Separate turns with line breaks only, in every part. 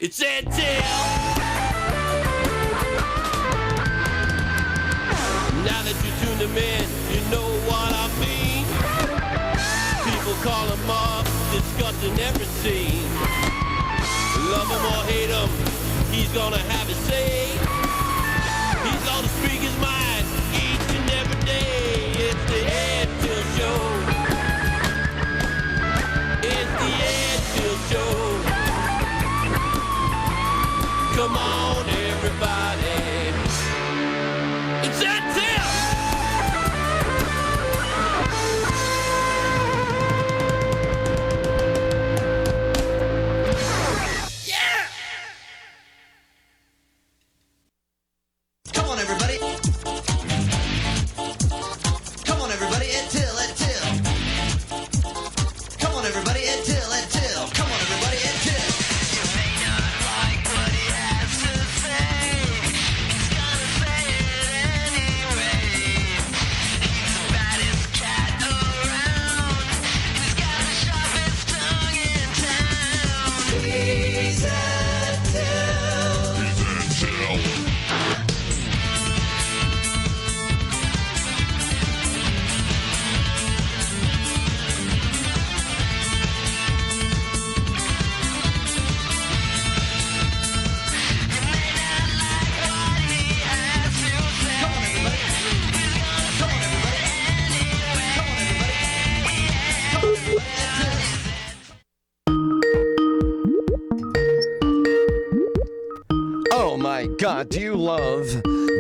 It's that Tyll. Now that you tuned them in, you know what I mean. People call him up, discussing every scene. Love him or hate him, he's gonna have his say. He's gonna speak his mind each and every day. It's the Ed Tyll Show. It's the Ed Tyll Show. Come on, everybody. It's that Tyll. Yeah.
Come on, everybody. Come on, everybody. Ed Tyll, Ed Tyll. Come on, everybody. Ed Tyll, Ed Tyll. Come on, everybody. Ed Tyll. You may not like what he has to say. He's gonna say it anyway. He's the baddest cat around. He's got the sharpest tongue in town. He's Ed Tyll. He's Ed Tyll.
Oh my God, do you love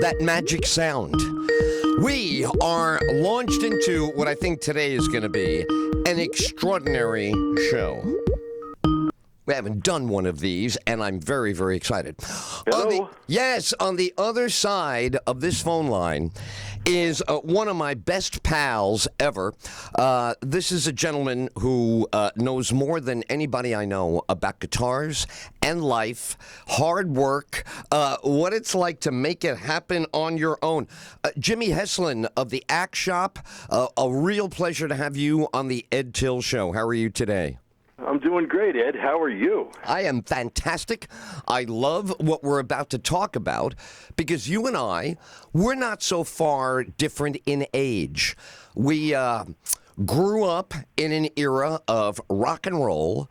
that magic sound? We are launched into what I think today is going to be an extraordinary show. We haven't done one of these, and I'm very, very excited.
Hello?
On the other side of this phone line is one of my best pals ever. This is a gentleman who knows more than anybody I know about guitars and life, hard work, what it's like to make it happen on your own. Jimmy Heslin of the Act Shop, a real pleasure to have you on the Ed Tyll Show. How are you today?
I'm doing great, Ed. How are you?
I am fantastic. I love what we're about to talk about because you and I, we're not so far different in age. We grew up in an era of rock and roll,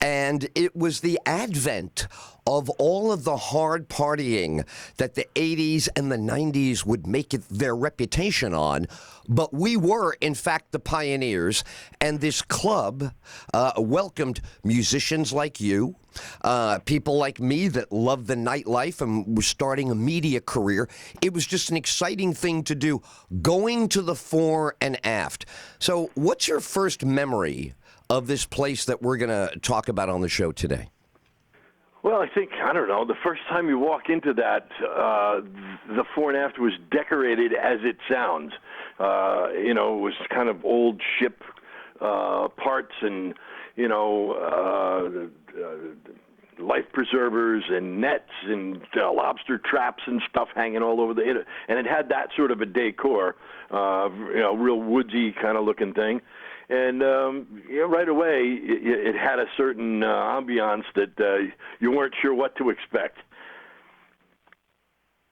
and it was the advent of all of the hard partying that the 80s and the 90s would make it their reputation on. But we were, in fact, the pioneers, and this club welcomed musicians like you, people like me that loved the nightlife and were starting a media career. It was just an exciting thing to do, going to the fore and aft. So what's your first memory of this place that we're going to talk about on the show today?
Well, I don't know, the first time you walk into that, the fore and aft was decorated as it sounds. It was kind of old ship parts and, life preservers and nets and lobster traps and stuff hanging all over and it had that sort of a decor, real woodsy kind of looking thing. And right away, it had a certain ambiance that you weren't sure what to expect.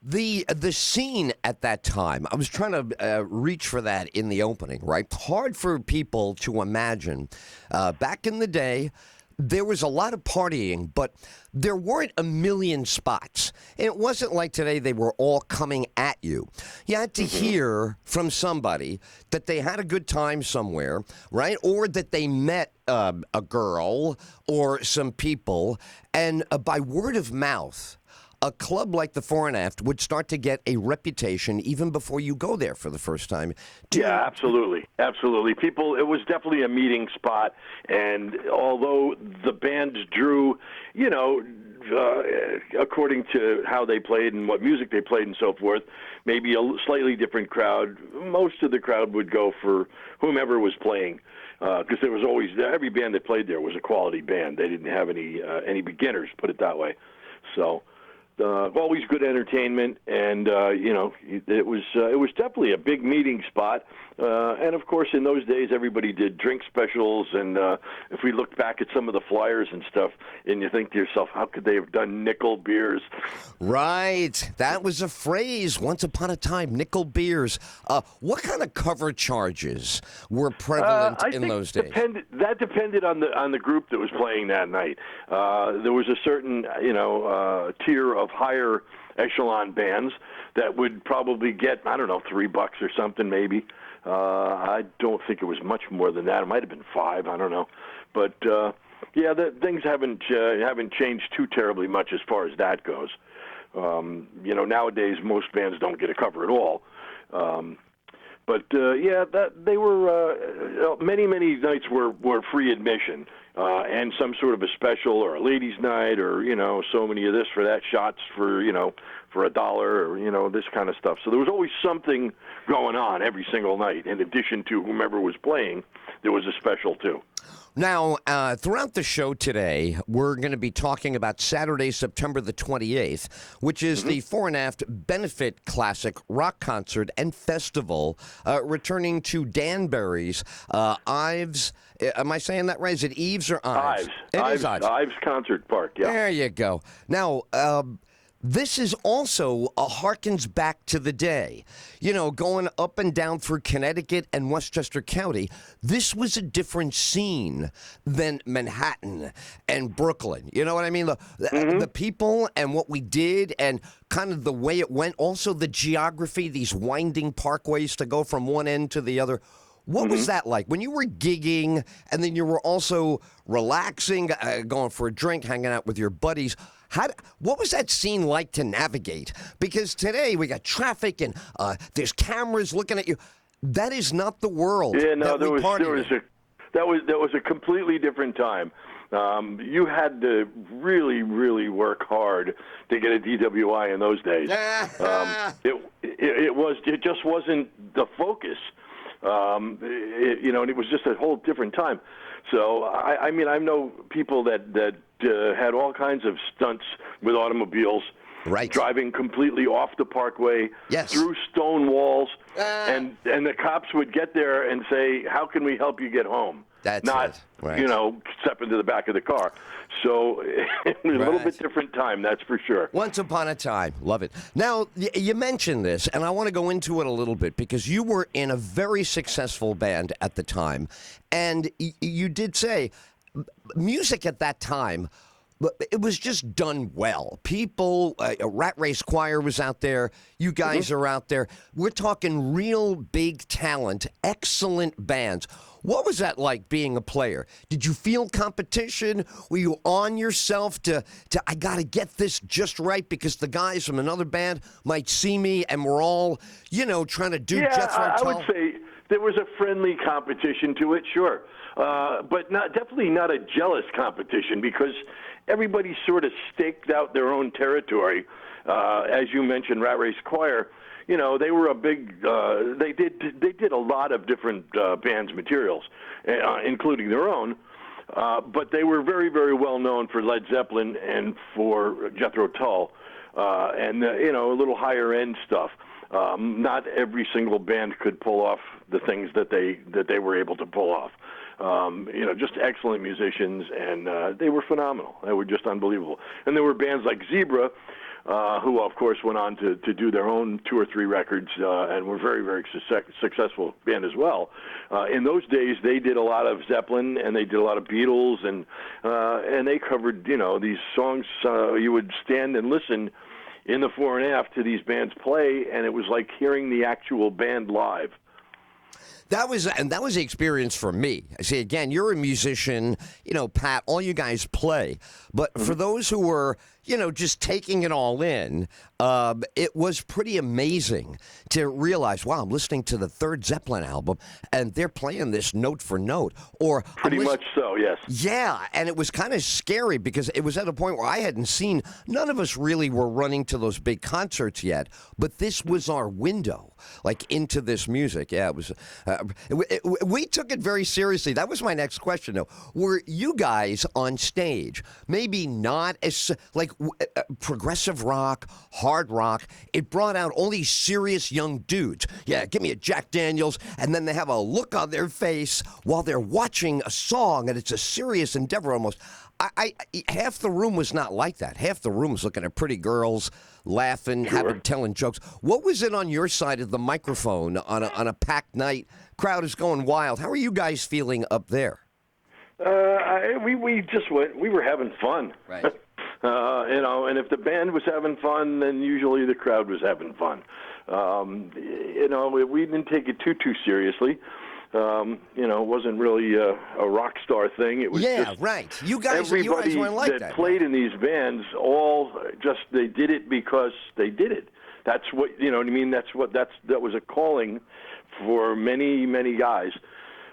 The scene at that time, I was trying to reach for that in the opening, right? Hard for people to imagine. Back in the day, there was a lot of partying, but there weren't a million spots. And it wasn't like today they were all coming at you. You had to hear from somebody that they had a good time somewhere, right? Or that they met a girl or some people. And by word of mouth, a club like the Fore and Aft would start to get a reputation even before you go there for the first time.
Yeah, absolutely. Absolutely. It was definitely a meeting spot, and although the bands drew, according to how they played and what music they played and so forth, maybe a slightly different crowd, most of the crowd would go for whomever was playing. Because there was always, every band that played there was a quality band. They didn't have any beginners, put it that way. So always good entertainment, and it was definitely a big meeting spot. And of course, in those days, everybody did drink specials. And if we look back at some of the flyers and stuff, and you think to yourself, how could they have done nickel beers?
Right. That was a phrase once upon a time, nickel beers. What kind of cover charges were prevalent in those days?
That depended on the group that was playing that night. There was a certain tier of higher echelon bands that would probably get, I don't know, $3 or something maybe. I don't think it was much more than that. It might have been $5. I don't know, but things haven't changed too terribly much as far as that goes. Nowadays most bands don't get a cover at all. But they were many nights were free admission, and some sort of a special or a ladies' night, or so many of this for that, shots for for $1, or this kind of stuff. So there was always something going on every single night. In addition to whomever was playing, there was a special too.
Now, throughout the show today, we're going to be talking about Saturday, September the 28th, which is the Fore and Aft Benefit Classic Rock Concert and Festival, returning to Danbury's Ives. Am I saying that right? Is it Eves or Ives?
Ives.
Is Ives.
Ives Concert Park, yeah.
There you go. Now, this is also harkens back to the day. Going up and down through Connecticut and Westchester County, this was a different scene than Manhattan and Brooklyn. You know what I mean? The people and what we did and kind of the way it went. Also the geography, these winding parkways to go from one end to the other. What was that like when you were gigging and then you were also relaxing, going for a drink, hanging out with your buddies? What was that scene like to navigate? Because today we got traffic and there's cameras looking at you. That is not the world.
Yeah, no,
that
was a completely different time. You had to really, really work hard to get a DWI in those days. It just wasn't the focus. And it was just a whole different time. So, I know people that had all kinds of stunts with automobiles,
right,
driving completely off the parkway,
yes,
through stone walls, and the cops would get there and say, "How can we help you get home?"
That's
not,
right.
Step into the back of the car. So it was a little bit different time, that's for sure.
Once upon a time. Love it. Now, you mentioned this, and I want to go into it a little bit because you were in a very successful band at the time, and you did say music at that time, it was just done well. People, Rat Race Choir was out there. You guys are out there. We're talking real big talent, excellent bands. What was that like being a player? Did you feel competition? Were you on yourself to I got to get this just right because the guys from another band might see me and we're all, trying to do just right?
I would say there was a friendly competition to it, sure. But definitely not a jealous competition because everybody sort of staked out their own territory. As you mentioned, Rat Race Choir, they were a big. They did a lot of different bands' materials, including their own. But they were very, very well known for Led Zeppelin and for Jethro Tull, and a little higher end stuff. Not every single band could pull off the things that they were able to pull off. Just excellent musicians, and they were phenomenal. They were just unbelievable. And there were bands like Zebra, who, of course, went on to do their own 2 or 3 records and were very, very successful band as well. In those days, they did a lot of Zeppelin, and they did a lot of Beatles, and they covered, these songs. You would stand and listen in the Fore and Aft to these bands play, and it was like hearing the actual band live.
That was the experience for me. See, again, you're a musician, Pat, all you guys play. But for those who were, just taking it all in, it was pretty amazing to realize, wow, I'm listening to the third Zeppelin album, and they're playing this note for note. Or
pretty much so, yes.
Yeah, and it was kind of scary because it was at a point where I hadn't seen, none of us really were running to those big concerts yet, but this was our window, like into this music. Yeah, it was we took it very seriously. That was my next question, though. Were you guys on stage, maybe not as like progressive rock, hard rock? It brought out all these serious young dudes. Yeah, give me a Jack Daniels, and then they have a look on their face while they're watching a song, and it's a serious endeavor almost. Half the room was not like that. Half the room was looking at pretty girls, laughing, telling jokes. What was it on your side of the microphone on a packed night? Crowd is going wild. How are you guys feeling up there?
We just went. We were having fun,
right?
And if the band was having fun, then usually the crowd was having fun. We didn't take it too seriously. It wasn't really a rock star thing. It was just
right. You guys weren't like that.
Played in these bands all just they did it because they did it. That's what you know what I mean. That was a calling for many guys.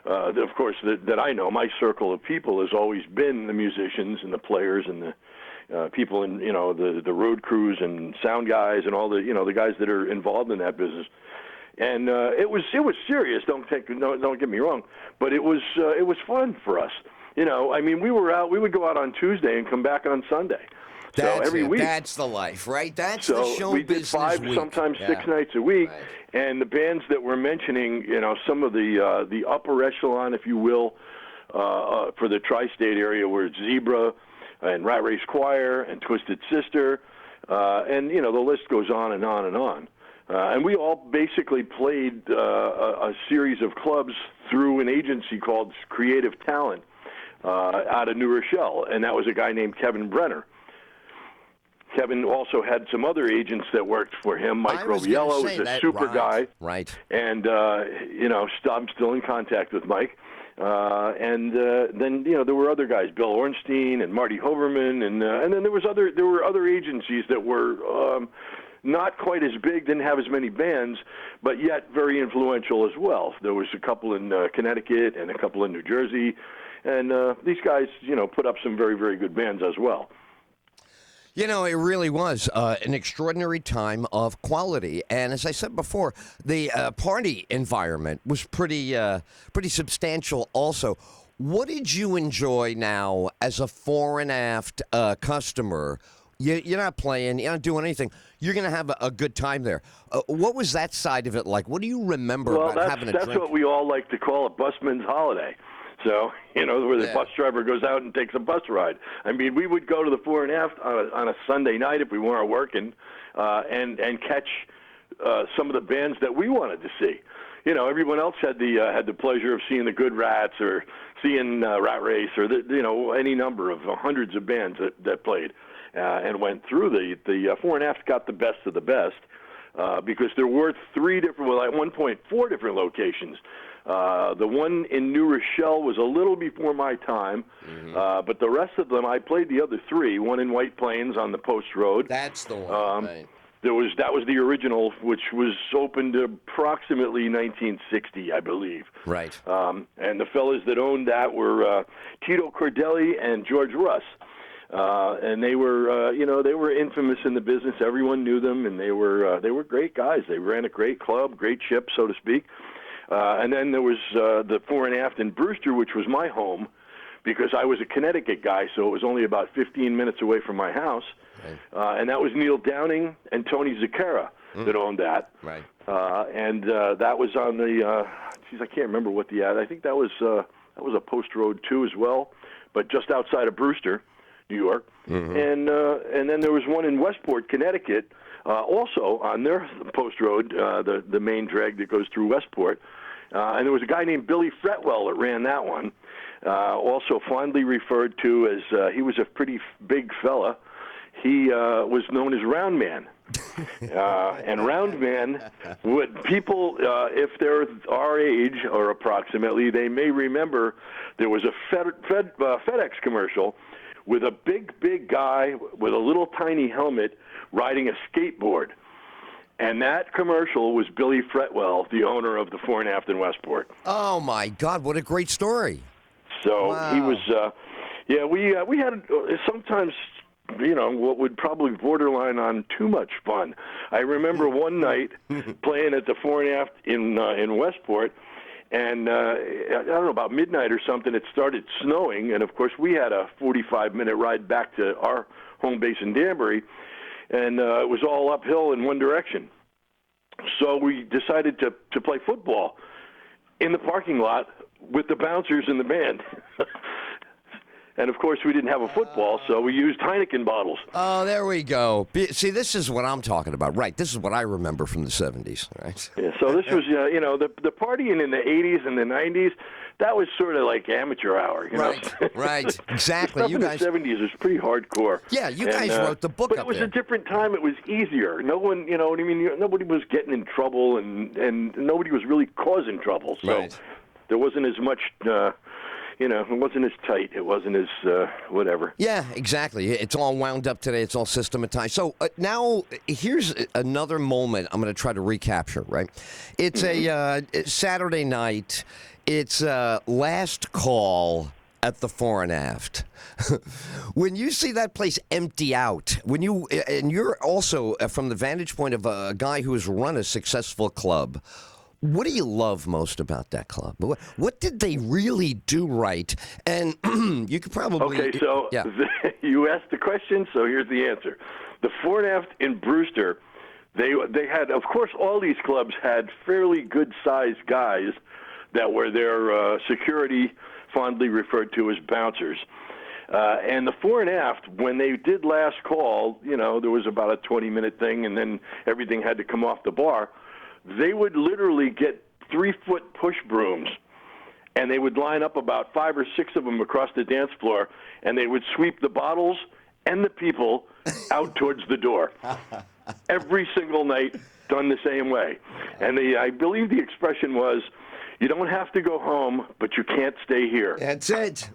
Of course, that I know. My circle of people has always been the musicians and the players and the people in the road crews and sound guys and all the guys that are involved in that business. And it was serious. Don't get me wrong, but it was fun for us. We were out. We would go out on Tuesday and come back on Sunday. So every week.
That's the life, right? That's the show
we did
business
5,
week.
sometimes 6 nights a week.
Right.
And the bands that we're mentioning, some of the upper echelon, if you will, for the tri-state area, were Zebra and Rat Race Choir and Twisted Sister, and the list goes on and on and on. And we all basically played a series of clubs through an agency called Creative Talent out of New Rochelle, and that was a guy named Kevin Brenner. Kevin also had some other agents that worked for him. Mike Robiello was a super guy.
Right.
And, I'm still in contact with Mike. Then there were other guys, Bill Ornstein and Marty Hoverman, and then there were other agencies that were not quite as big, didn't have as many bands, but yet very influential as well. There was a couple in Connecticut and a couple in New Jersey, and these guys, put up some very, very good bands as well.
It really was an extraordinary time of quality. And as I said before, the party environment was pretty substantial also. What did you enjoy now as a fore and aft customer? You're not playing, you're not doing anything. You're going to have a good time there. What was that side of it like? What do you remember about having a drink?
That's what we all like to call a busman's holiday. So, where the bus driver goes out and takes a bus ride. I mean, we would go to the fore and aft on a Sunday night if we weren't working and catch some of the bands that we wanted to see. Everyone else had the pleasure of seeing the Good Rats or seeing Rat Race or any number of hundreds of bands that played and went through. The fore and aft got the best of the best because there were 3 different, at one point 4 different locations. The one in New Rochelle was a little before my time, but the rest of them, I played the other 3. One in White Plains on the Post Road.
That's the one. Right.
That was the original, which was opened approximately 1960, I believe.
Right.
And the fellas that owned that were Tito Cordelli and George Russ. And they were infamous in the business. Everyone knew them, and they were great guys. They ran a great club, great ship, so to speak. And then there was the fore and aft in Brewster, which was my home, because I was a Connecticut guy, so it was only about 15 minutes away from my house. Right. And that was Neil Downing and Tony Zucchera that owned that.
Right.
And that was on the, I can't remember what the ad. I think that was a Post Road too as well, but just outside of Brewster, New York. Mm-hmm. And then there was one in Westport, Connecticut, also on their Post Road, the main drag that goes through Westport. And there was a guy named Billy Fretwell that ran that one, also fondly referred to as, he was a pretty big fella. He was known as Round Man. And Round Man, would people, if they're our age or approximately, they may remember there was a FedEx commercial with a big guy with a little tiny helmet riding a skateboard. And that commercial was Billy Fretwell, the owner of the Fore and Aft in Westport.
Oh, my God, what a great story.
So he was, we had sometimes, what would probably borderline on too much fun. I remember one night playing at the Fore and Aft in Westport, And I don't know, about midnight or something, it started snowing. And, of course, we had a 45-minute ride back to our home base in Danbury, and it was all uphill in one direction. So we decided to play football in the parking lot with the bouncers and the band. And, of course, we didn't have a football, so we used Heineken bottles.
Oh, there we go. See, this is what I'm talking about. Right, this is what I remember from the 70s, right?
Yeah, so this was, the partying in the 80s and the 90s, that was sort of like amateur hour. You
right,
know?
right, exactly.
The stuff
You
in
guys,
the 70s was pretty hardcore.
Yeah, you guys wrote the book
but
up
it was
there.
a different time. It was easier. No one, you know what I mean? Nobody was getting in trouble, and nobody was really causing trouble. So
Right.
there wasn't as much... it wasn't as tight. It wasn't as whatever.
Yeah, exactly. It's all wound up today. It's all systematized. So now here's another moment I'm going to try to recapture, right? It's a Saturday night. It's last call at the fore and aft. When you see that place empty out, and you're also from the vantage point of a guy who has run a successful club, what do you love most about that club? What did they really do right? And you could probably...
Okay, so
yeah.
You asked the question, so here's the answer. The fore and aft in Brewster, they had, of course, all these clubs had fairly good-sized guys that were their security, fondly referred to as bouncers. And the fore and aft, when they did last call, there was about a 20-minute thing, and then everything had to come off the bar. They would literally get 3-foot push brooms, and they would line up about 5 or 6 of them across the dance floor, and they would sweep the bottles and the people out towards the door. Every single night, done the same way. And I believe the expression was, you don't have to go home, but you can't stay here.
That's it.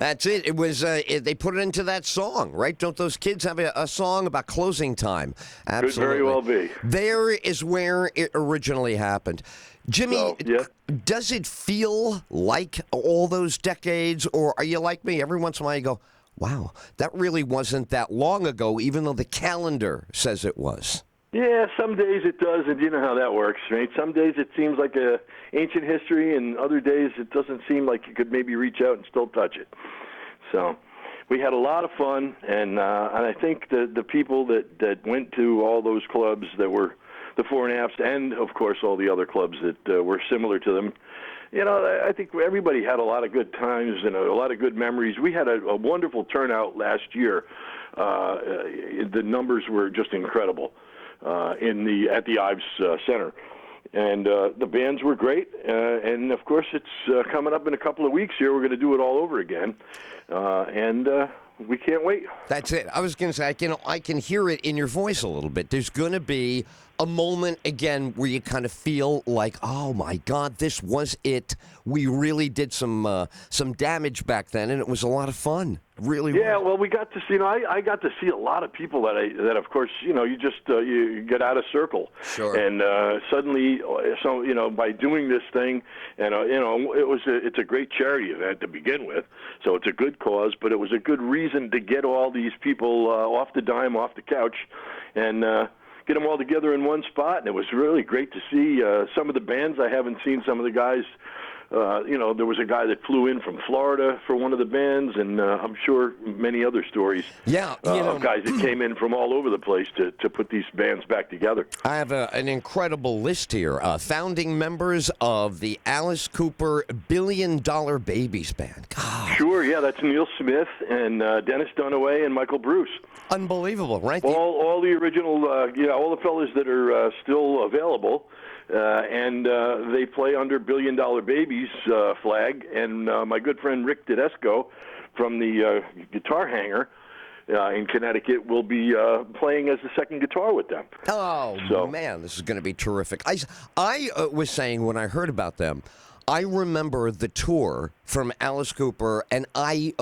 That's it. It was. They put it into that song, right? Don't those kids have a song about closing time? Absolutely.
Could very well be.
There is where it originally happened. Jimmy,
So, yeah.
does it feel like all those decades, or are you like me? Every once in a while you go, wow, that really wasn't that long ago, even though the calendar says it was.
Yeah, some days it does, and you know how that works, right? Some days it seems like ancient history, and other days it doesn't seem like you could maybe reach out and still touch it. So we had a lot of fun, and I think the people that went to all those clubs that were the fore and afts, and of course all the other clubs that were similar to them, I think everybody had a lot of good times and a lot of good memories. We had a wonderful turnout last year. The numbers were just incredible. At the Ives Center, and the bands were great. And of course, it's coming up in a couple of weeks here. We're going to do it all over again, and we can't wait.
That's it. I was going to say I can hear it in your voice a little bit. There's going to be a moment again where you kind of feel like, oh my God, this was it. We really did some damage back then, and it was a lot of fun. Really.
Yeah,
was.
well, we got to see. I got to see a lot of people that of course, you just you get out of circle.
Sure.
And suddenly, by doing this thing, and it's a great charity event to begin with, so it's a good cause, but it was a good reason to get all these people off the dime, off the couch, and get them all together in one spot. And it was really great to see some of the bands I haven't seen. Some of the guys. There was a guy that flew in from Florida for one of the bands, and I'm sure many other stories of guys that came in from all over the place to put these bands back together.
I have an incredible list here. Founding members of the Alice Cooper $1 Billion Babies Band. God.
Sure, yeah, that's Neil Smith and Dennis Dunaway and Michael Bruce.
Unbelievable, right?
All the original, all the fellas that are still available. And they play under $1 Billion Babies flag. And my good friend Rick Tedesco from the Guitar Hangar in Connecticut will be playing as the second guitar with them.
Oh, man, this is going to be terrific. I was saying when I heard about them, I remember the tour from Alice Cooper, and I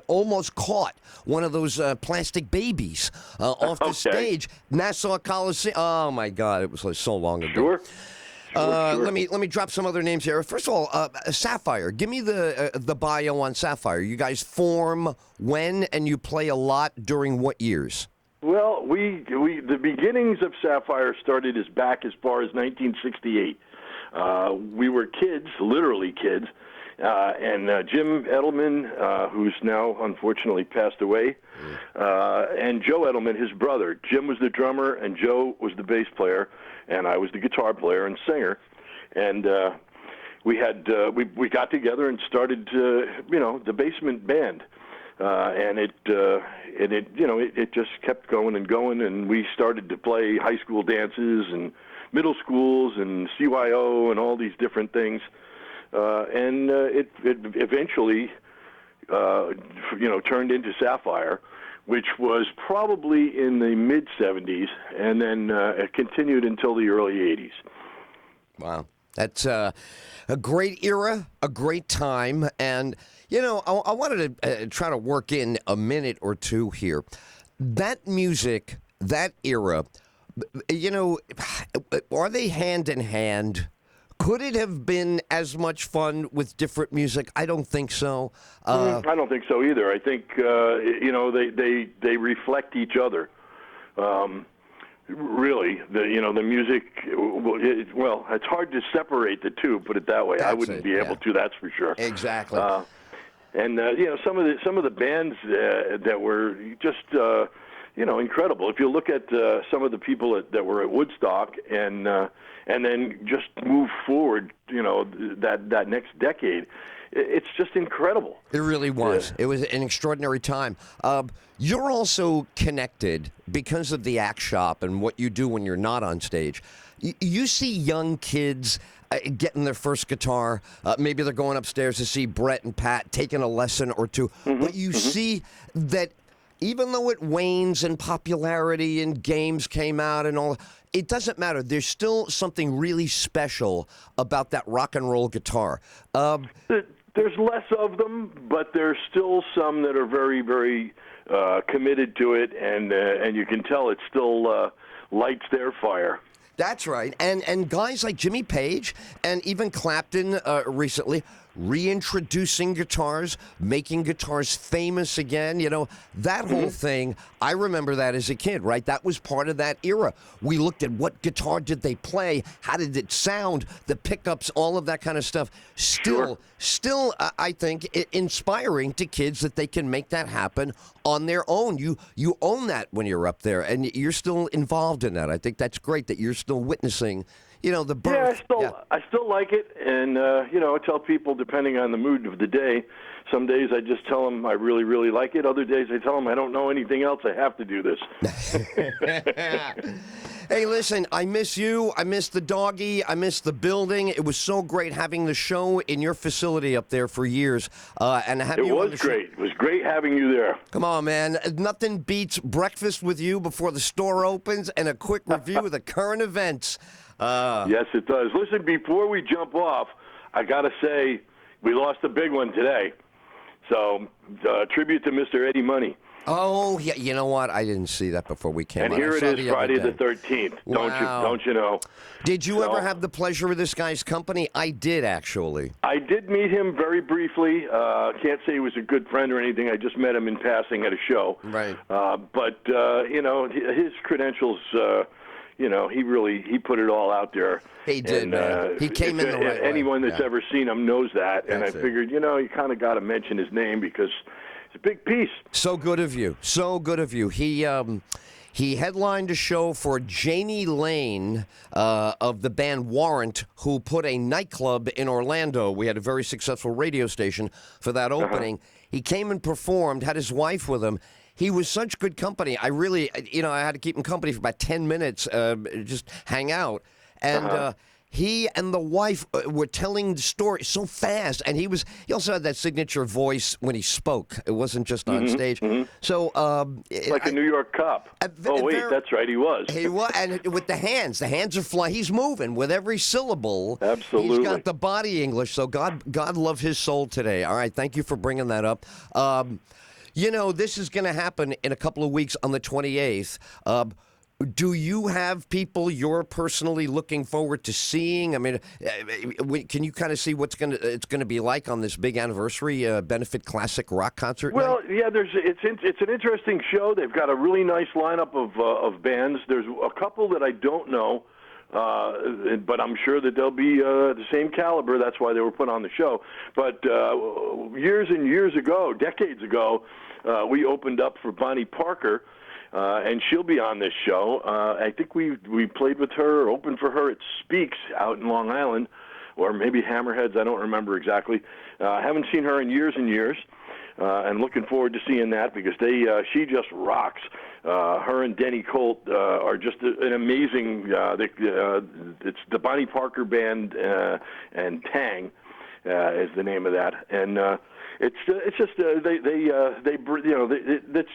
almost caught one of those plastic babies off the stage, Nassau Coliseum. Oh my God, it was like so long ago.
Sure.
Let me drop some other names here. First of all, Sapphire. Give me the bio on Sapphire. You guys form when, and you play a lot during what years?
Well, the beginnings of Sapphire started back as far as 1968. We were kids, literally kids, and Jim Edelman, who's now unfortunately passed away, and Joe Edelman, his brother. Jim was the drummer, and Joe was the bass player, and I was the guitar player and singer. And we had we got together and started, the basement band. And it just kept going and going, and we started to play high school dances and middle schools and CYO and all these different things, and it eventually turned into Sapphire, which was probably in the mid '70s, and then it continued until the early '80s.
Wow. That's a great era, a great time. And, I wanted to try to work in a minute or two here. That music, that era, are they hand in hand? Could it have been as much fun with different music? I don't think so.
I don't think so either. I think, they reflect each other. Really, the music. Well, it's hard to separate the two. Put it that way. I wouldn't be able to. That's for sure.
Exactly.
And some of the bands that were just incredible. If you look at some of the people that were at Woodstock, and then just move forward, that next decade. It's just incredible.
It really was. Yeah. It was an extraordinary time. You're also connected because of the act shop and what you do when you're not on stage. You see young kids getting their first guitar. Maybe they're going upstairs to see Brett and Pat taking a lesson or two. But you see that even though it wanes in popularity and games came out and all, it doesn't matter. There's still something really special about that rock and roll guitar.
There's less of them, but there's still some that are very, very committed to it, and you can tell it still lights their fire.
That's right. And guys like Jimmy Page and even Clapton recently reintroducing guitars, making guitars famous again. That whole thing, I remember that as a kid, right? That was part of that era. We looked at what guitar did they play, how did it sound, the pickups, all of that kind of stuff. Still, I think, inspiring to kids that they can make that happen on their own. You own that when you're up there, and you're still involved in that. I think that's great that you're still witnessing the birth.
Yeah, I still like it, and I tell people, depending on the mood of the day, some days I just tell them I really, really like it. Other days I tell them I don't know anything else. I have to do this.
Hey, listen, I miss you. I miss the doggy. I miss the building. It was so great having the show in your facility up there for years. And having you on the show.
It was great having you there.
Come on, man. Nothing beats breakfast with you before the store opens and a quick review of the current events.
Yes, it does. Listen, before we jump off, I got to say we lost a big one today. So, tribute to Mr. Eddie Money.
Oh, yeah. You know what? I didn't see that before we came on.
And here it is, Friday the 13th.
Wow.
Don't you know?
Did you ever have the pleasure of this guy's company? I did, actually.
I did meet him very briefly. Can't say he was a good friend or anything. I just met him in passing at a show.
Right.
But his credentials, he put it all out there.
He did, man. He came in the right way.
Anyone that's ever seen him knows that. And I figured, you kind of got to mention his name because it's a big piece.
So good of you. So good of you. He headlined a show for Janie Lane of the band Warrant, who put a nightclub in Orlando. We had a very successful radio station for that opening. He came and performed, had his wife with him. He was such good company. I really, I had to keep him company for about 10 minutes, just hang out. And he and the wife were telling the story so fast. And he also had that signature voice when he spoke. It wasn't just on stage. So,
like a New York cop. That's right, he was.
He was, and with the hands are flying. He's moving with every syllable.
Absolutely.
He's got the body English. So God love his soul today. All right, thank you for bringing that up. This is going to happen in a couple of weeks on the 28th. Do you have people you're personally looking forward to seeing? I mean, can you kind of see what's it's going to be like on this big anniversary benefit classic rock concert?
Well, yeah, it's an interesting show. They've got a really nice lineup of bands. There's a couple that I don't know. But I'm sure that they'll be the same caliber. That's why they were put on the show. But years and years ago, decades ago, we opened up for Bonnie Parker, and she'll be on this show. I think we played with her, opened for her at Speaks out in Long Island, or maybe Hammerheads. I don't remember exactly. I haven't seen her in years and years. And looking forward to seeing that because she just rocks. Her and Denny Colt are just an amazing. It's the Bonnie Parker Band and Tang is the name of that, and it's just it's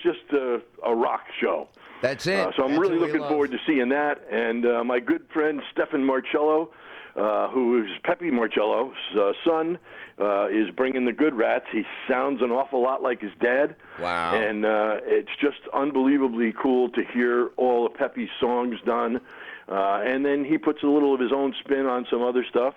just a rock show.
That's it.
So I'm
That's
really
what we
looking
love.
forward to seeing that, and my good friend Stefan Marcello. Who is Pepe Marcello's son, is bringing the Good Rats. He sounds an awful lot like his dad.
Wow.
And it's just unbelievably cool to hear all of Pepe's songs done. And then he puts a little of his own spin on some other stuff.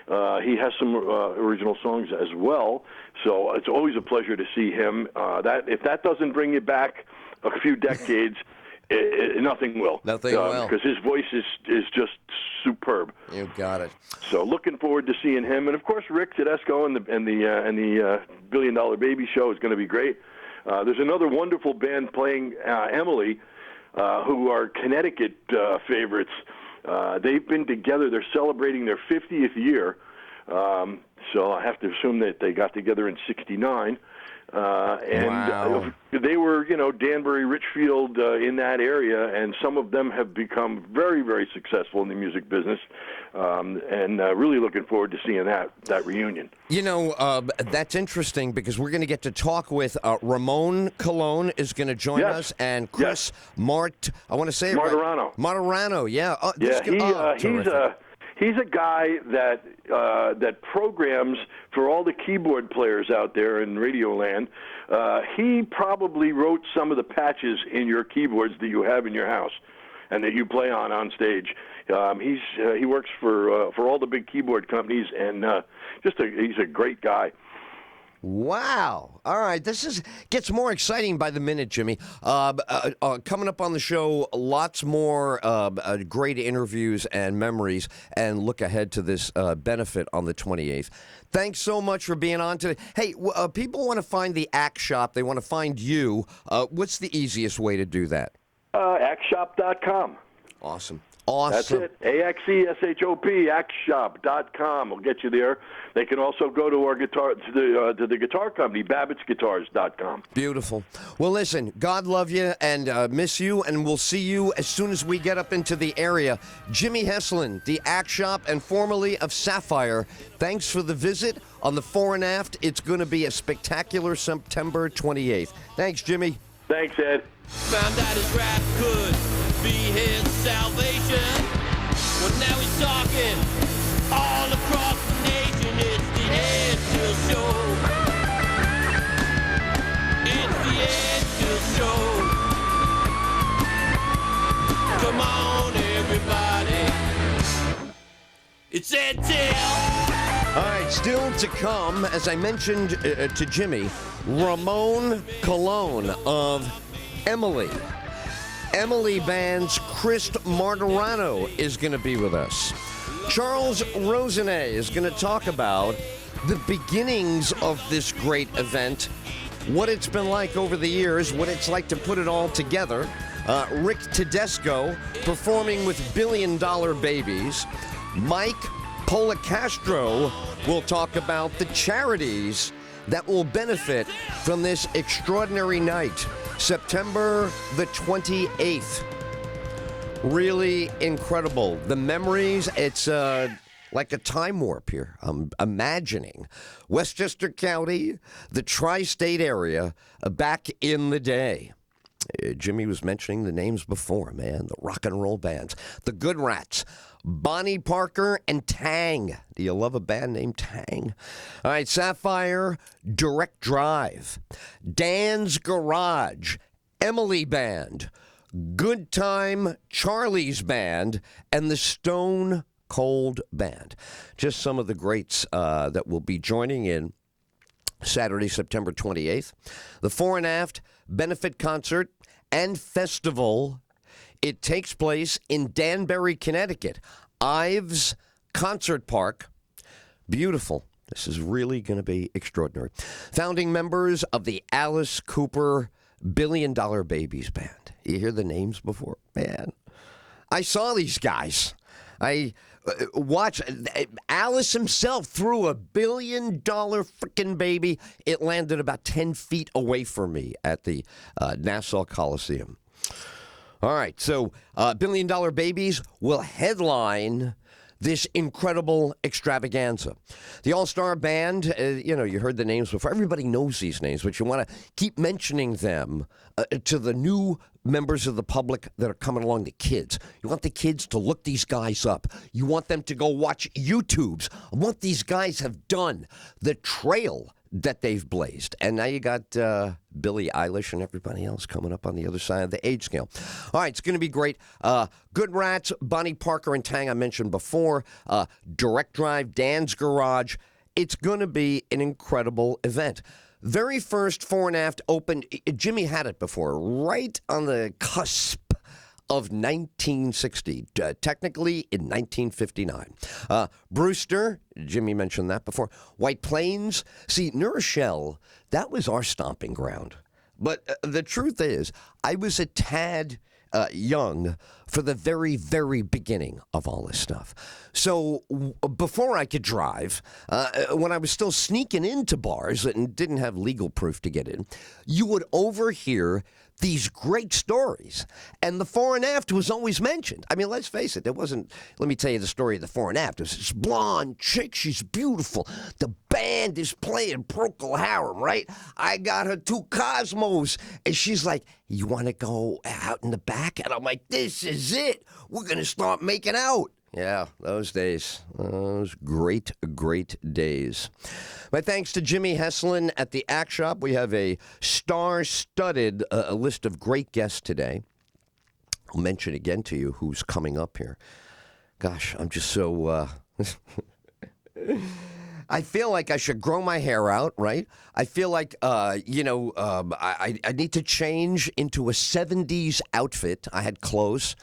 He has some original songs as well. So it's always a pleasure to see him. If that doesn't bring you back a few decades, nothing will.
Nothing will.
Because his voice is just superb.
You got it.
So looking forward to seeing him, and of course Rick Tedesco and the $1 Billion Baby Show is going to be great. There's another wonderful band playing Emily, who are Connecticut favorites. They've been together. They're celebrating their 50th year. So I have to assume that they got together in '69.
Wow.
They were, Danbury, Richfield, in that area, and some of them have become very, very successful in the music business, and really looking forward to seeing that reunion.
That's interesting because we're going to get to talk with Ramon Colon is going to join
Yes.
us, and Chris I want to say it
Martirano.
right. Martirano, yeah.
He's a guy that programs for all the keyboard players out there in Radioland. He probably wrote some of the patches in your keyboards that you have in your house and that you play on stage. He works for all the big keyboard companies, and he's a great guy.
Wow. All right. This gets more exciting by the minute, Jimmy. Coming up on the show, lots more great interviews and memories, and look ahead to this benefit on the 28th. Thanks so much for being on today. Hey, people want to find the Axe Shop. They want to find you. What's the easiest way to do that?
Axshop.com.
Awesome.
That's it. AXESHOP, axshop.com will get you there. They can also go to our the guitar company, Babbitt'sGuitars.com.
Beautiful. Well, listen, God love you and miss you, and we'll see you as soon as we get up into the area. Jimmy Heslin, the Axe Shop and formerly of Sapphire, thanks for the visit on the Fore and Aft. It's going to be a spectacular September 28th. Thanks, Jimmy.
Thanks, Ed.
Found out his rap could be his salvation. Well, now he's talking all across the nation. It's the Ed Till Show. It's the Ed Till Show. Come on, everybody. It's Ed Till.
All right, still to come, as I mentioned to Jimmy, Ramon Colon of Emily. Emily Band's Chris Martirano is going to be with us. Charles Rosenet is going to talk about the beginnings of this great event, what it's been like over the years, what it's like to put it all together. Rick Tedesco performing with $1 Billion Babies. Mike Policastro will talk about the charities that will benefit from this extraordinary night, September the 28th. Really incredible. The memories, it's like a time warp here. I'm imagining Westchester County, the tri-state area, back in the day. Jimmy was mentioning the names before, man. The rock and roll bands. The Good Rats. Bonnie Parker and Tang. Do you love a band named Tang? All right, Sapphire, Direct Drive. Dan's Garage. Emily Band. Good Time, Charlie's Band. And the Stone Cold Band. Just some of the greats that will be joining in Saturday, September 28th. The Fore and Aft benefit concert and festival. It takes place in Danbury, Connecticut Ives Concert Park. Beautiful. This is really going to be extraordinary. Founding members of the Alice Cooper $1 Billion Babies Band. You hear the names before? Man, I saw these guys. I watched. Alice himself threw a $1 billion freaking baby. It landed about 10 feet away from me at the Nassau Coliseum. All right, so $1 Billion Babies will headline this incredible extravaganza. The All-Star Band, you heard the names before. Everybody knows these names, but you want to keep mentioning them to the new members of the public that are coming along, the kids. You want the kids to look these guys up. You want them to go watch YouTubes on what these guys have done, the trail that they've blazed. And now you got Billie Eilish and everybody else coming up on the other side of the age scale. All right, it's going to be great. Good Rats, Bonnie Parker and Tang I mentioned before. Direct Drive, Dan's Garage. It's going to be an incredible event. Very first Fore and Aft opened, Jimmy had it before, right on the cusp of 1960, technically in 1959. Brewster, Jimmy mentioned that before. White Plains, see, New Rochelle, that was our stomping ground. But the truth is, I was a tad young for the very, very beginning of all this stuff. So before I could drive, when I was still sneaking into bars and didn't have legal proof to get in, you would overhear these great stories. And the Fore and Aft was always mentioned. I mean, let's face it, there wasn't, let me tell you the story of the Fore and Aft. It was this blonde chick, she's beautiful. The band is playing Procol Harum, right? I got her 2 Cosmos. And she's like, you want to go out in the back? And I'm like, this is it. We're going to start making out. Yeah, those days. Those great, great days. My thanks to Jimmy Heslin at the Act Shop. We have a star-studded list of great guests today. I'll mention again to you who's coming up here. Gosh, I'm just so... I feel like I should grow my hair out, right? I feel like, I need to change into a 70s outfit. I had clothes.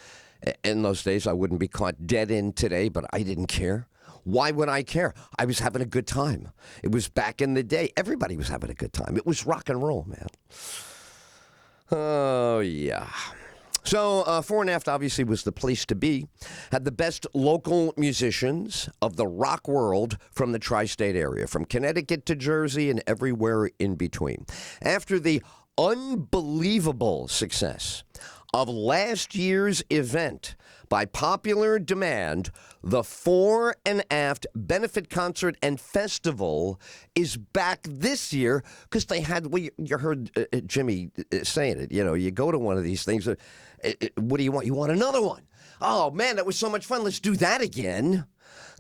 In those days, I wouldn't be caught dead in today, but I didn't care. Why would I care? I was having a good time. It was back in the day. Everybody was having a good time. It was rock and roll, man. Oh, yeah. So, Fore and Aft obviously was the place to be. Had the best local musicians of the rock world from the tri-state area, from Connecticut to Jersey and everywhere in between. After the unbelievable success of last year's event, by popular demand, the Fore and Aft Benefit Concert and Festival is back this year because they had, well, you heard Jimmy saying it, you go to one of these things, what do you want? You want another one? Oh, man, that was so much fun. Let's do that again.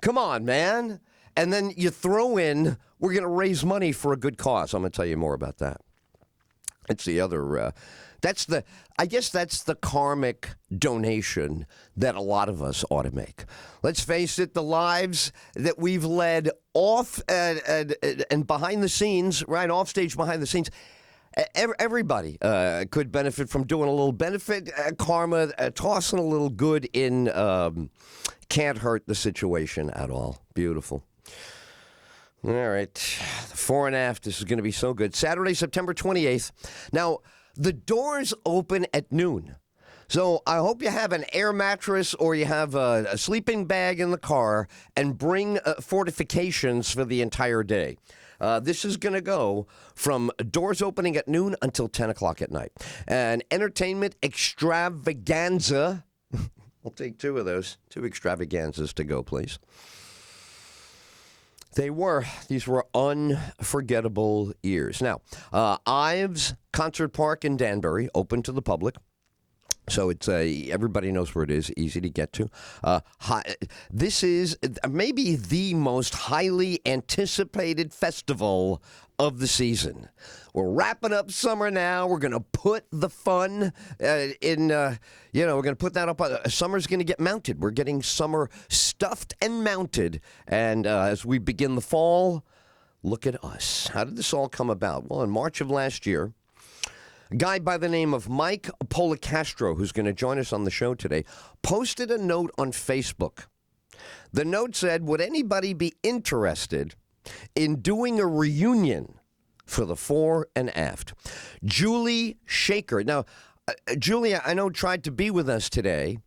Come on, man. And then you throw in, we're going to raise money for a good cause. I'm going to tell you more about that. It's the other... I guess that's the karmic donation that a lot of us ought to make. Let's face it, the lives that we've led off and behind the scenes, right, off stage behind the scenes, everybody could benefit from doing a little benefit karma, tossing a little good in can't hurt the situation at all. Beautiful. All right, the Fore and Aft, this is going to be so good. Saturday, September 28th. Now, the doors open at noon. So I hope you have an air mattress or you have a sleeping bag in the car and bring fortifications for the entire day. This is going to go from doors opening at noon until 10 o'clock at night. An entertainment extravaganza. I'll take 2 of those. 2 extravaganzas to go, please. These were unforgettable years. Now, Ives Concert Park in Danbury, open to the public. So it's everybody knows where it is, easy to get to. This is maybe the most highly anticipated festival of the season. We're wrapping up summer now. We're going to put the fun we're going to put that up. Summer's going to get mounted. We're getting summer stuffed and mounted. And as we begin the fall, look at us. How did this all come about? Well, in March of last year, a guy by the name of Mike Policastro, who's going to join us on the show today, posted a note on Facebook The note said, would anybody be interested in doing a reunion for the fore and aft? Julie Shaker. Now, Julia, I know, tried to be with us today.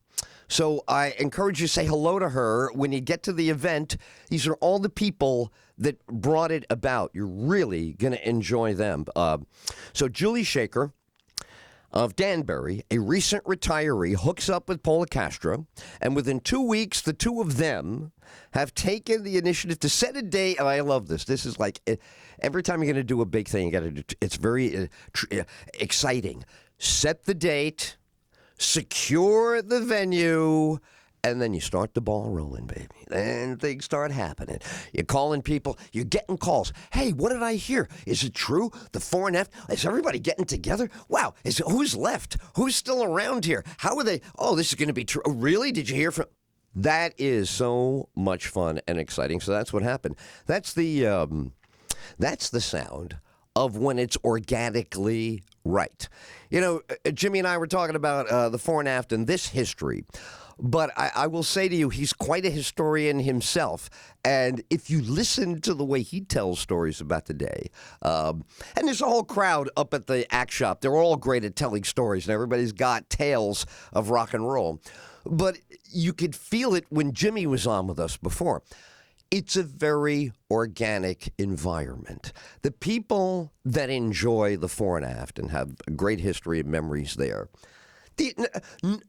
So I encourage you to say hello to her when you get to the event. These are all the people that brought it about. You're really going to enjoy them. So Julie Shaker of Danbury, a recent retiree, hooks up with Paula Castro, and within 2 weeks, the two of them have taken the initiative to set a date. And I love this. This is like every time you're going to do a big thing, you got to do. It's very exciting. Set the date. Secure the venue, and then you start the ball rolling, baby. Then things start happening. You're calling people. You're getting calls. Hey, what did I hear? Is it true? The fore and aft? Is everybody getting together? Wow. Who's left? Who's still around here? How are they? Oh, this is going to be true. Oh, really? Did you hear from? That is so much fun and exciting. So that's what happened. That's the sound of when it's organically right. You know, Jimmy and I were talking about the fore and aft and this history, but I will say to you, he's quite a historian himself. And if you listen to the way he tells stories about the day, and there's a whole crowd up at the Act Shop, they're all great at telling stories, and everybody's got tales of rock and roll. But you could feel it when Jimmy was on with us before. It's a very organic environment. The people that enjoy the fore and aft and have a great history and memories there,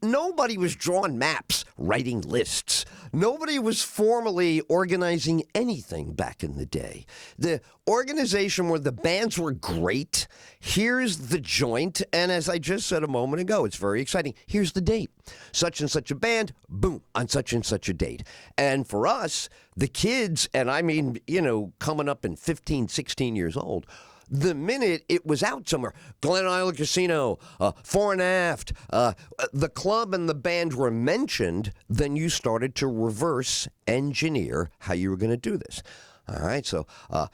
nobody was drawing maps, writing lists. Nobody was formally organizing anything back in the day. The organization where the bands were great. Here's the joint, and as I just said a moment ago, it's very exciting. Here's the date. Such and such a band, boom, on such and such a date. And for us, the kids, and I mean, you know, coming up in 15, 16 years old, the minute it was out somewhere, Glen Island Casino, fore and aft, the club and the band were mentioned, then you started to reverse engineer how you were going to do this. All right, so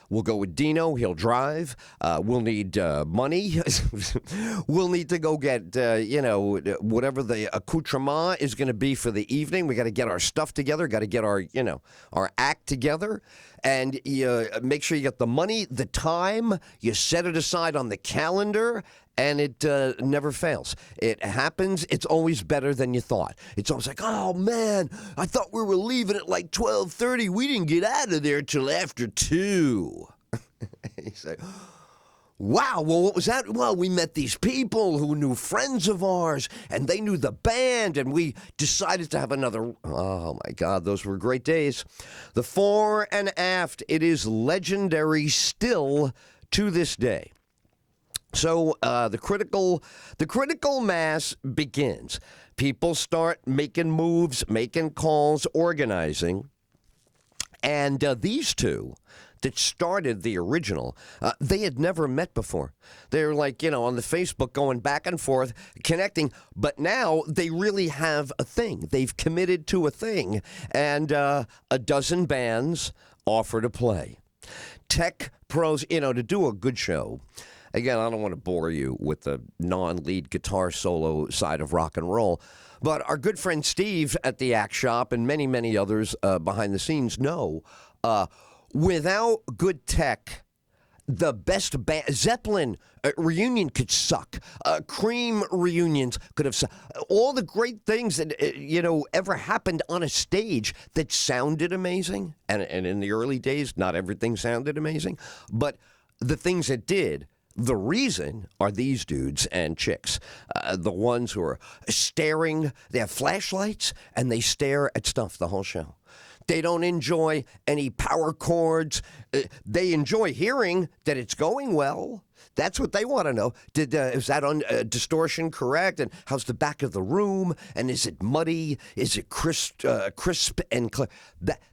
we'll go with Dino. He'll drive. We'll need money. We'll need to go get, whatever the accoutrement is going to be for the evening. We got to get our stuff together. Got to get our act together. And you make sure you get the money, the time. You set it aside on the calendar. And it never fails. It happens. It's always better than you thought. It's always like, oh, man, I thought we were leaving at like 12:30. We didn't get out of there till after 2. You say, wow, well, what was that? Well, we met these people who knew friends of ours, and they knew the band, and we decided to have another. Oh, my God, those were great days. The fore and aft, it is legendary still to this day. So the critical mass begins. People start making moves, making calls, organizing. And these two that started the original, they had never met before. They're like, on the Facebook going back and forth, connecting. But now they really have a thing. They've committed to a thing. And a dozen bands offer to play. Tech pros, to do a good show. Again, I don't want to bore you with the non-lead guitar solo side of rock and roll, but our good friend Steve at the Act Shop and many, many others behind the scenes know without good tech, the best band, Zeppelin reunion could suck. Cream reunions could have sucked. All the great things that, ever happened on a stage that sounded amazing. And in the early days, not everything sounded amazing, but the things that did. The reason are these dudes and chicks, the ones who are staring. They have flashlights, and they stare at stuff the whole show. They don't enjoy any power chords. They enjoy hearing that it's going well. That's what they want to know. Is that distortion correct? And how's the back of the room? And is it muddy? Is it crisp and clear?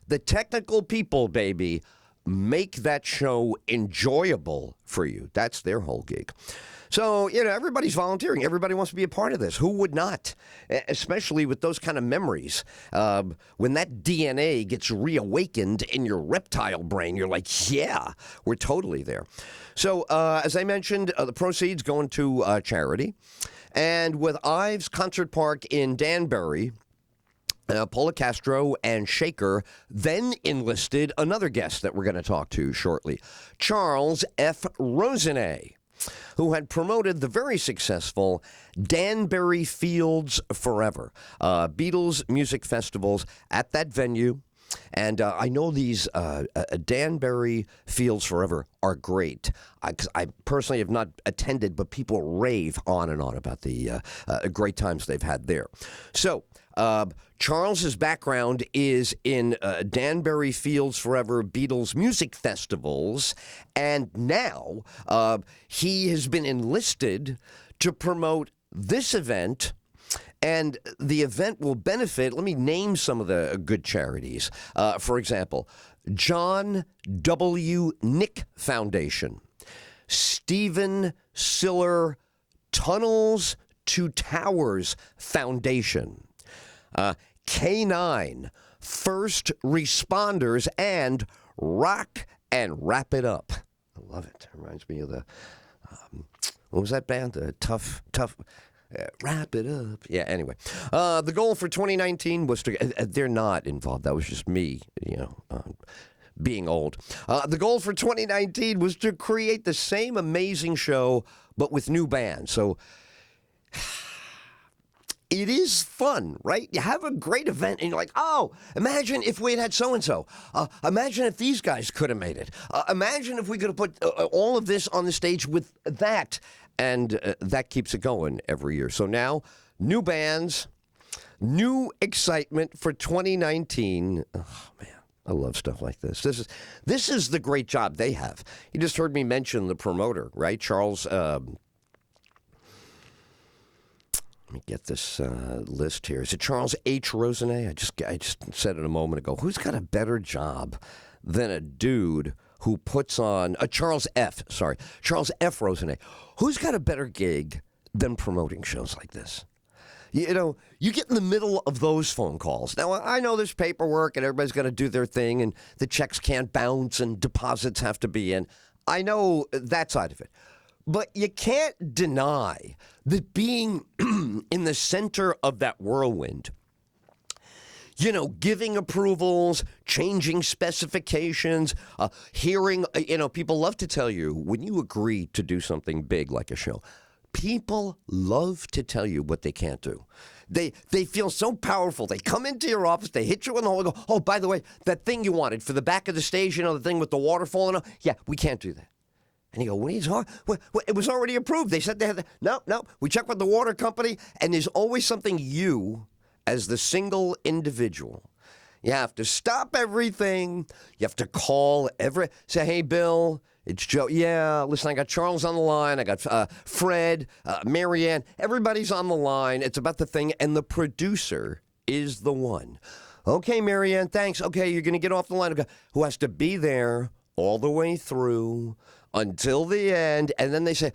The technical people, baby, make that show enjoyable for you. That's their whole gig. So, everybody's volunteering. Everybody wants to be a part of this. Who would not? Especially with those kind of memories. When that DNA gets reawakened in your reptile brain, you're like, yeah, we're totally there. So, as I mentioned, the proceeds going to charity. And with Ives Concert Park in Danbury, Paula Castro and Shaker then enlisted another guest that we're going to talk to shortly, Charles F. Rosenet, who had promoted the very successful Danbury Fields Forever, Beatles music festivals at that venue. And I know these Danbury Fields Forever are great. I personally have not attended, but people rave on and on about the great times they've had there. So Charles's background is in Danbury Fields Forever Beatles music festivals, and now he has been enlisted to promote this event. And the event will benefit, let me name some of the good charities. For example, John W. Nick Foundation, Stephen Siller Tunnels to Towers Foundation, K9 First Responders, and Rock and Wrap It Up. I love it. It reminds me of the, what was that band? The Tough... Wrap it up. Yeah, anyway. The goal for 2019 was to... they're not involved. That was just me, being old. The goal for 2019 was to create the same amazing show, but with new bands. So it is fun, right? You have a great event, and you're like, oh, imagine if we had so-and-so. Imagine if these guys could have made it. Imagine if we could have put all of this on the stage with that. And that keeps it going every year. So now, new bands, new excitement for 2019. Oh, man, I love stuff like this. This is the great job they have. You just heard me mention the promoter, right? Charles, let me get this list here. Is it Charles H. Rosenet? I just said it a moment ago. Who's got a better job than a dude who puts on Charles F. Rosenet. Who's got a better gig than promoting shows like this? You get in the middle of those phone calls. Now, I know there's paperwork and everybody's got to do their thing and the checks can't bounce and deposits have to be in. I know that side of it. But you can't deny that being in the center of that whirlwind, giving approvals, changing specifications, hearing, people love to tell you when you agree to do something big like a show, people love to tell you what they can't do. They feel so powerful. They come into your office, they hit you in the hole and go, oh, by the way, that thing you wanted for the back of the stage, the thing with the water falling off, yeah, we can't do that. And you go, it was already approved. They said they had no, we checked with the water company, and there's always something you, as the single individual, you have to stop everything. You have to call say, hey, Bill, it's Joe. Yeah, listen, I got Charles on the line. I got Fred, Marianne. Everybody's on the line. It's about the thing, and the producer is the one. Okay, Marianne, thanks. Okay, you're going to get off the line. Who has to be there all the way through until the end. And then they say,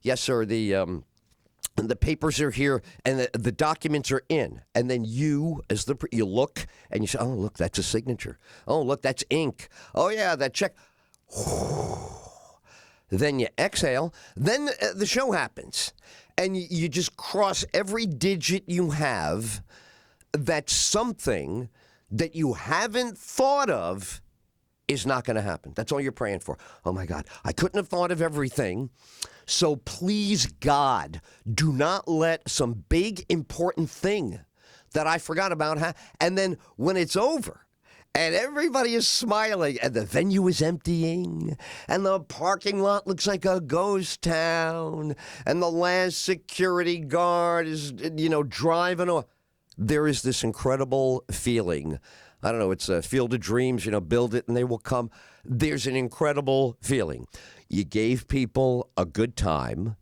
yes, sir, the papers are here, and the documents are in. And then you, you look, and you say, oh, look, that's a signature. Oh, look, that's ink. Oh, yeah, that check. Then you exhale. Then the show happens. And you just cross every digit you have. That's something that you haven't thought of is not going to happen. That's all you're praying for. Oh, my God, I couldn't have thought of everything. So please, God, do not let some big, important thing that I forgot about and then when it's over and everybody is smiling and the venue is emptying and the parking lot looks like a ghost town and the last security guard is, driving off, there is this incredible feeling. I don't know, it's a field of dreams, build it and they will come. There's an incredible feeling. You gave people a good time,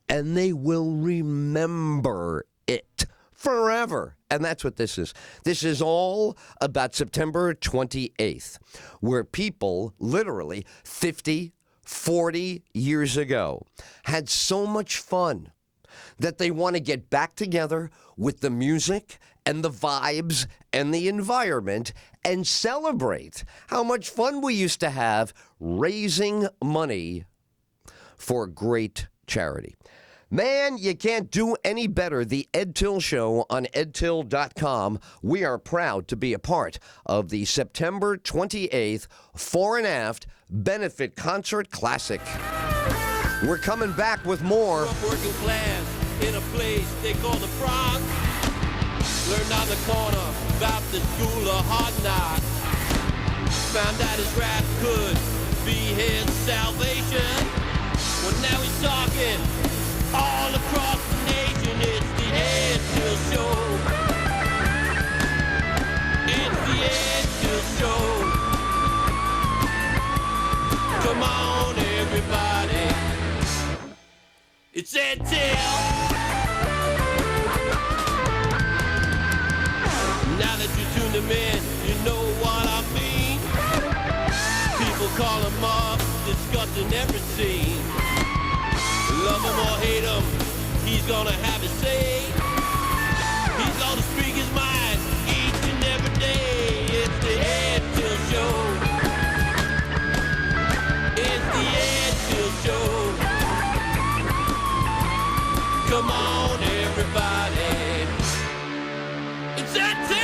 and they will remember it forever. And that's what this is. This is all about September 28th, where people literally 50, 40 years ago had so much fun that they want to get back together with the music and the vibes and the environment and celebrate how much fun we used to have raising money for great charity. Man, you can't do any better. The Ed Tyll Show on edtyll.com. We are proud to be a part of the September 28th Fore and Aft Benefit Concert Classic. We're coming back with more.
Working class in a place they call the Bronx. Learned on the corner about the school of hard knocks. Found out his rap could be his salvation. Well, now he's talking all across the nation. It's the Ed Tyll Show. It's the Ed Tyll Show. Come on, everybody. It's Ed Tyll. Now that you tuned him in, you know what I mean. People call him up, discussing every scene. Love him or hate him, he's gonna have his say. He's gonna speak his mind each and every day. It's the Ed Tyll Show. It's the Ed Tyll Show. Come on, everybody. It's Ed Tyll.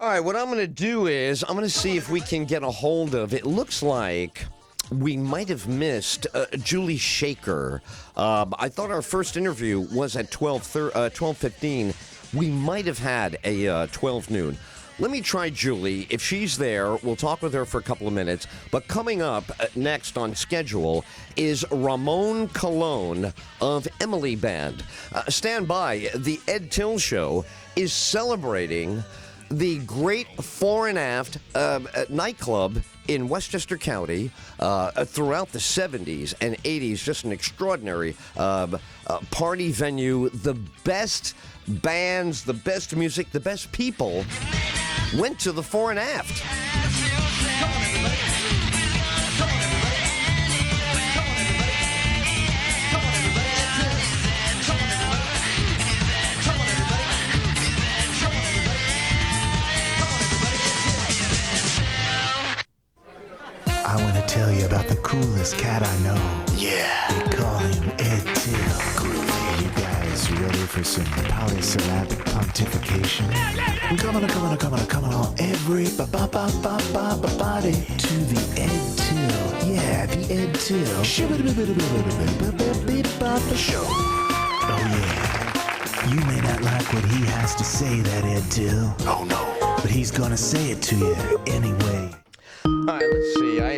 All right, what I'm going to do is I'm going to see if we can get a hold of, it looks like we might have missed Julie Shaker. I thought our first interview was at 12:15. We might have had a 12 noon. Let me try Julie. If she's there, we'll talk with her for a couple of minutes. But coming up next on schedule is Ramon Colon of Emily Band. Stand by. The Ed Tyll Show is celebrating the great Fore and Aft nightclub in Westchester County throughout the 70s and 80s. Just an extraordinary party venue. The best bands, the best music, the best people went to the Fore and Aft.
I want to tell you about the coolest cat I know. Yeah. They call him Ed Tyll. Groovy. You guys ready for some polysyllabic pontification? Come on, everybody to the Ed Tyll. Yeah, the Ed Tyll Show. Oh yeah. You may not like what he has to say, that Ed Tyll. Oh no. But he's gonna say it to you anyway.
All right, let's see. I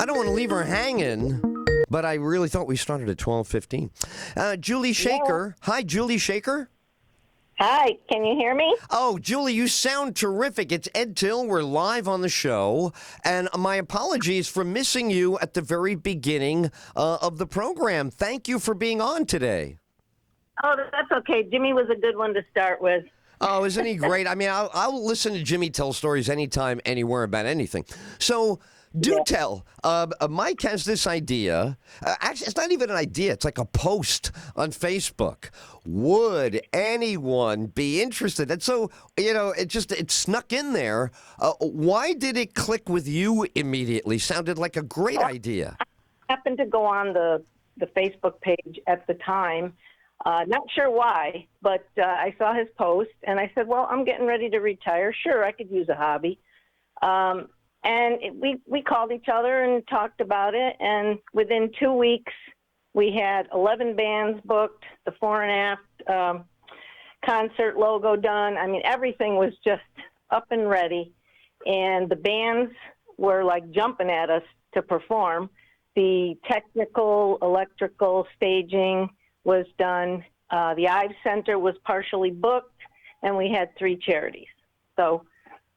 don't want to leave her hanging, but I really thought we started at 12:15. Julie Shaker. Hi, Julie Shaker.
Hi, can you hear me?
Oh, Julie, you sound terrific. It's Ed Tyll. We're live on the show, and my apologies for missing you at the very beginning of the program. Thank you for being on today.
Oh, that's okay. Jimmy was a good one to start with.
Oh, isn't he great? I mean, I'll listen to Jimmy tell stories anytime, anywhere about anything. So, tell. Mike has this idea. Actually, it's not even an idea. It's like a post on Facebook. Would anyone be interested? And so, it snuck in there. Why did it click with you immediately? Sounded like a great idea.
I happened to go on the Facebook page at the time. Not sure why, but I saw his post, and I said, well, I'm getting ready to retire. Sure, I could use a hobby. We called each other and talked about it, and within 2 weeks, we had 11 bands booked, the Fore and Aft concert logo done. I mean, everything was just up and ready, and the bands were like jumping at us to perform. The technical, electrical, staging was done. The Ives Center was partially booked, and we had 3 charities. So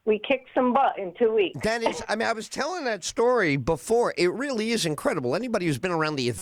we kicked some butt in 2 weeks.
That is, I mean, I was telling that story before. It really is incredible. Anybody who's been around the